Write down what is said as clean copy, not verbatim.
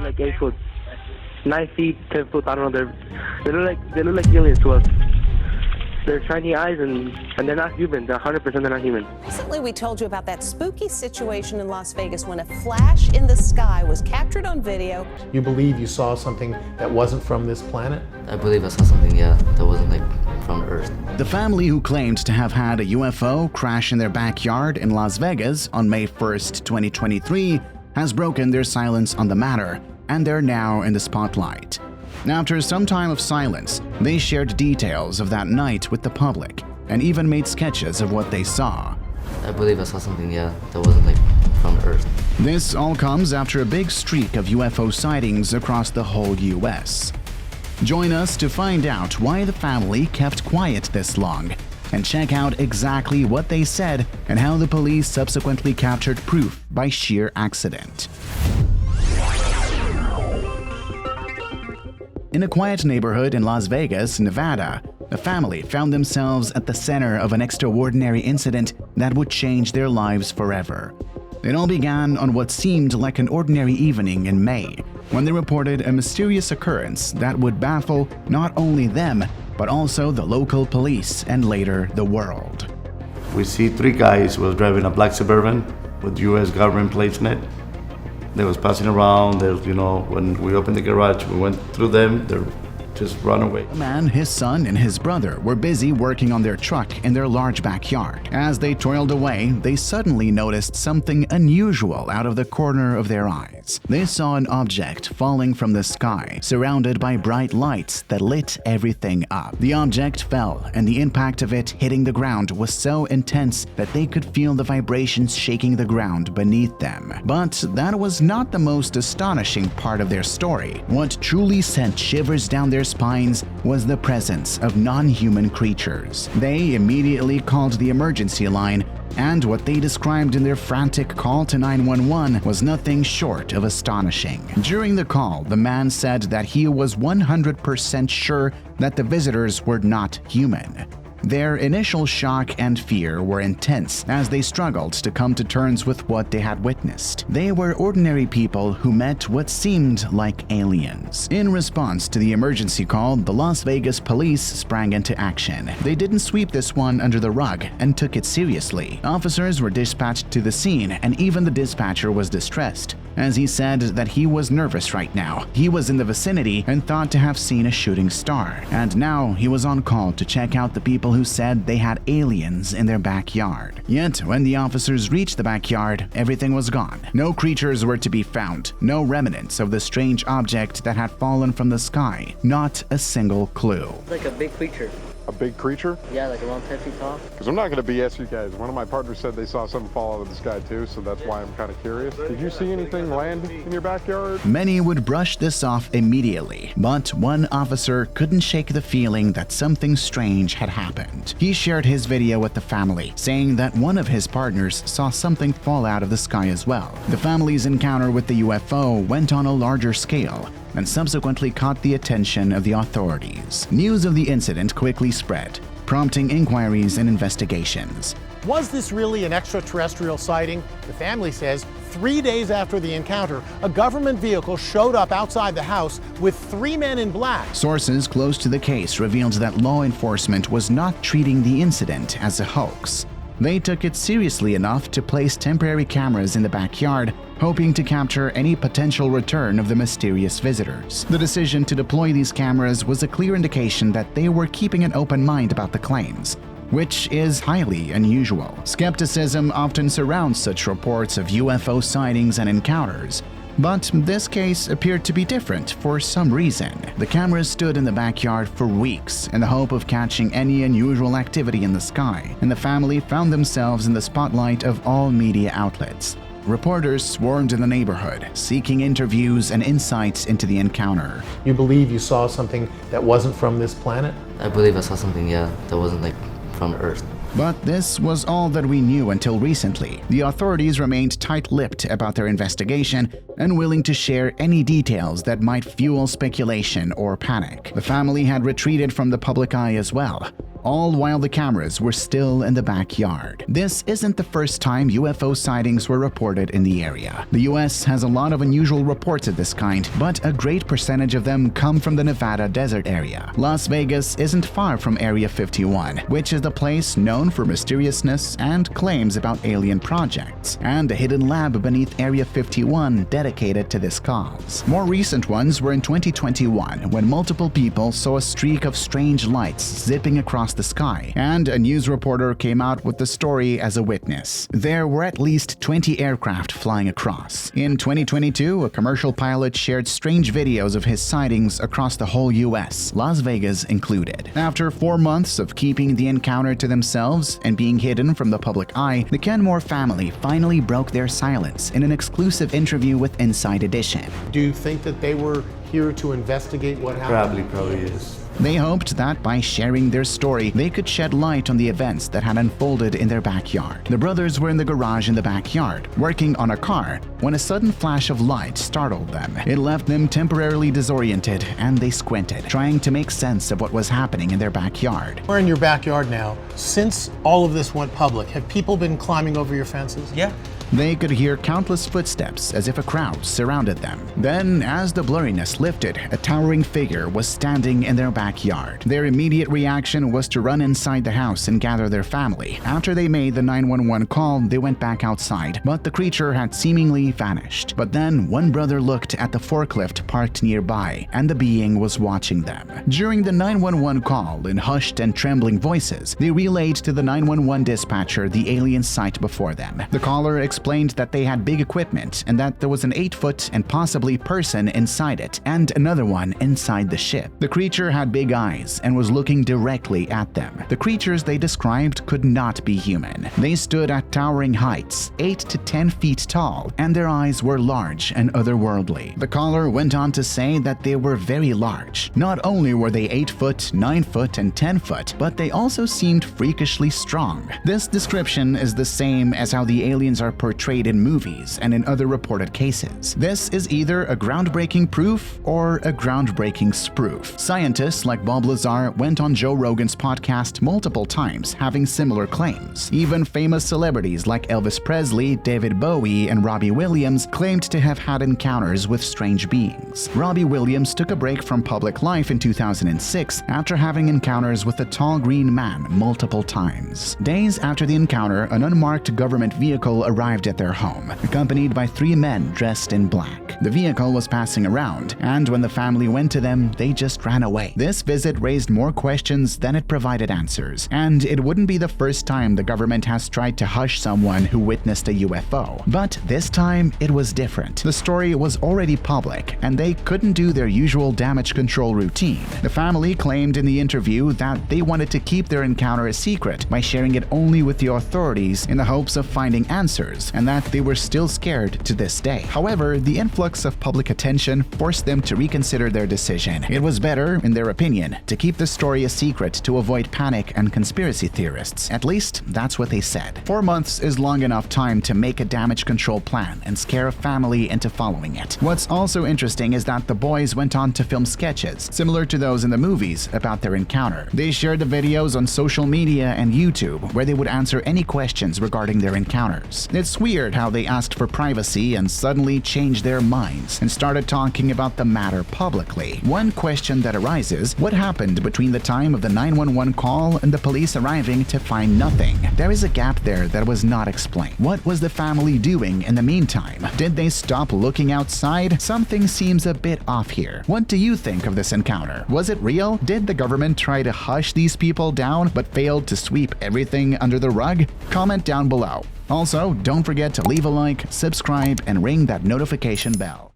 like 8 foot, 9 feet, 10 foot. I don't know. They look like aliens to us. They're shiny eyes and they're not human. They're 100% they're not human. Recently, we told you about that spooky situation in Las Vegas when a flash in the sky was captured on video. You believe you saw something that wasn't from this planet? I believe I saw something, yeah, that wasn't like from Earth. The family who claimed to have had a UFO crash in their backyard in Las Vegas on May 1st, 2023, has broken their silence on the matter, and they're now in the spotlight. After some time of silence, they shared details of that night with the public and even made sketches of what they saw. I believe I saw something, yeah, that wasn't like from Earth. This all comes after a big streak of UFO sightings across the whole US. Join us to find out why the family kept quiet this long and check out exactly what they said and how the police subsequently captured proof by sheer accident. In a quiet neighborhood in Las Vegas, Nevada, a family found themselves at the center of an extraordinary incident that would change their lives forever. It all began on what seemed like an ordinary evening in May, when they reported a mysterious occurrence that would baffle not only them, but also the local police and later the world. We see 3 guys who was driving a black Suburban with US government plates in it. They was passing around. There's, when we opened the garage, we went through them. They're just run away. The man, his son, and his brother were busy working on their truck in their large backyard. As they toiled away, they suddenly noticed something unusual out of the corner of their eyes. They saw an object falling from the sky, surrounded by bright lights that lit everything up. The object fell, and the impact of it hitting the ground was so intense that they could feel the vibrations shaking the ground beneath them. But that was not the most astonishing part of their story. What truly sent shivers down their spines was the presence of non-human creatures. They immediately called the emergency line, and what they described in their frantic call to 911 was nothing short of astonishing. During the call, the man said that he was 100% sure that the visitors were not human. Their initial shock and fear were intense as they struggled to come to terms with what they had witnessed. They were ordinary people who met what seemed like aliens. In response to the emergency call, the Las Vegas police sprang into action. They didn't sweep this one under the rug and took it seriously. Officers were dispatched to the scene, and even the dispatcher was distressed, as he said that he was nervous right now. He was in the vicinity and thought to have seen a shooting star, and now he was on call to check out the people who said they had aliens in their backyard. Yet, when the officers reached the backyard, everything was gone. No creatures were to be found, no remnants of the strange object that had fallen from the sky, not a single clue. It's like a big creature. A big creature? Yeah, like around 10 feet tall. Because I'm not going to BS you guys. One of my partners said they saw something fall out of the sky too, so that's why I'm kind of curious. Did you see anything land in your backyard? Many would brush this off immediately, but one officer couldn't shake the feeling that something strange had happened. He shared his video with the family, saying that one of his partners saw something fall out of the sky as well. The family's encounter with the UFO went on a larger scale and subsequently caught the attention of the authorities. News of the incident quickly spread, prompting inquiries and investigations. Was this really an extraterrestrial sighting? The family says 3 days after the encounter, a government vehicle showed up outside the house with 3 men in black. Sources close to the case revealed that law enforcement was not treating the incident as a hoax. They took it seriously enough to place temporary cameras in the backyard, hoping to capture any potential return of the mysterious visitors. The decision to deploy these cameras was a clear indication that they were keeping an open mind about the claims, which is highly unusual. Skepticism often surrounds such reports of UFO sightings and encounters, but this case appeared to be different for some reason. The cameras stood in the backyard for weeks in the hope of catching any unusual activity in the sky, and the family found themselves in the spotlight of all media outlets. Reporters swarmed in the neighborhood, seeking interviews and insights into the encounter. You believe you saw something that wasn't from this planet? I believe I saw something, yeah, that wasn't like from Earth. But this was all that we knew until recently. The authorities remained tight-lipped about their investigation, unwilling to share any details that might fuel speculation or panic. The family had retreated from the public eye as well, all while the cameras were still in the backyard. This isn't the first time UFO sightings were reported in the area. The US has a lot of unusual reports of this kind, but a great percentage of them come from the Nevada desert area. Las Vegas isn't far from Area 51, which is the place known for mysteriousness and claims about alien projects, and a hidden lab beneath Area 51 dedicated to this cause. More recent ones were in 2021, when multiple people saw a streak of strange lights zipping across the sky, and a news reporter came out with the story as a witness. There were at least 20 aircraft flying across. In 2022, a commercial pilot shared strange videos of his sightings across the whole US, Las Vegas included. After 4 months of keeping the encounter to themselves and being hidden from the public eye, the Kenmore family finally broke their silence in an exclusive interview with Inside Edition. Do you think that they were here to investigate what happened? Probably is. They hoped that by sharing their story, they could shed light on the events that had unfolded in their backyard. The brothers were in the garage in the backyard, working on a car, when a sudden flash of light startled them. It left them temporarily disoriented, and they squinted, trying to make sense of what was happening in their backyard. We're in your backyard now. Since all of this went public, have people been climbing over your fences? Yeah. They could hear countless footsteps as if a crowd surrounded them. Then, as the blurriness lifted, a towering figure was standing in their backyard. Their immediate reaction was to run inside the house and gather their family. After they made the 911 call, they went back outside, but the creature had seemingly vanished. But then, one brother looked at the forklift parked nearby, and the being was watching them. During the 911 call, in hushed and trembling voices, they relayed to the 911 dispatcher the alien sight before them. The caller explained that they had big equipment and that there was an 8-foot and possibly person inside it and another one inside the ship. The creature had big eyes and was looking directly at them. The creatures they described could not be human. They stood at towering heights, 8 to 10 feet tall, and their eyes were large and otherworldly. The caller went on to say that they were very large. Not only were they 8 foot, 9 foot, and 10 foot, but they also seemed freakishly strong. This description is the same as how the aliens are portrayed in movies and in other reported cases. This is either a groundbreaking proof or a groundbreaking spoof. Scientists like Bob Lazar went on Joe Rogan's podcast multiple times, having similar claims. Even famous celebrities like Elvis Presley, David Bowie, and Robbie Williams claimed to have had encounters with strange beings. Robbie Williams took a break from public life in 2006 after having encounters with a tall green man multiple times. Days after the encounter, an unmarked government vehicle arrived at their home, accompanied by 3 men dressed in black. The vehicle was passing around, and when the family went to them, they just ran away. This visit raised more questions than it provided answers, and it wouldn't be the first time the government has tried to hush someone who witnessed a UFO. But this time, it was different. The story was already public, and they couldn't do their usual damage control routine. The family claimed in the interview that they wanted to keep their encounter a secret by sharing it only with the authorities in the hopes of finding answers, and that they were still scared to this day. However, the influx of public attention forced them to reconsider their decision. It was better, in their opinion, to keep the story a secret to avoid panic and conspiracy theorists. At least, that's what they said. 4 months is long enough time to make a damage control plan and scare a family into following it. What's also interesting is that the boys went on to film sketches, similar to those in the movies, about their encounter. They shared the videos on social media and YouTube, where they would answer any questions regarding their encounters. It's weird how they asked for privacy and suddenly changed their minds and started talking about the matter publicly. One question that arises: what happened between the time of the 911 call and the police arriving to find nothing? There is a gap there that was not explained. What was the family doing in the meantime? Did they stop looking outside? Something seems a bit off here. What do you think of this encounter? Was it real? Did the government try to hush these people down but failed to sweep everything under the rug? Comment down below. Also, don't forget to leave a like, subscribe, and ring that notification bell.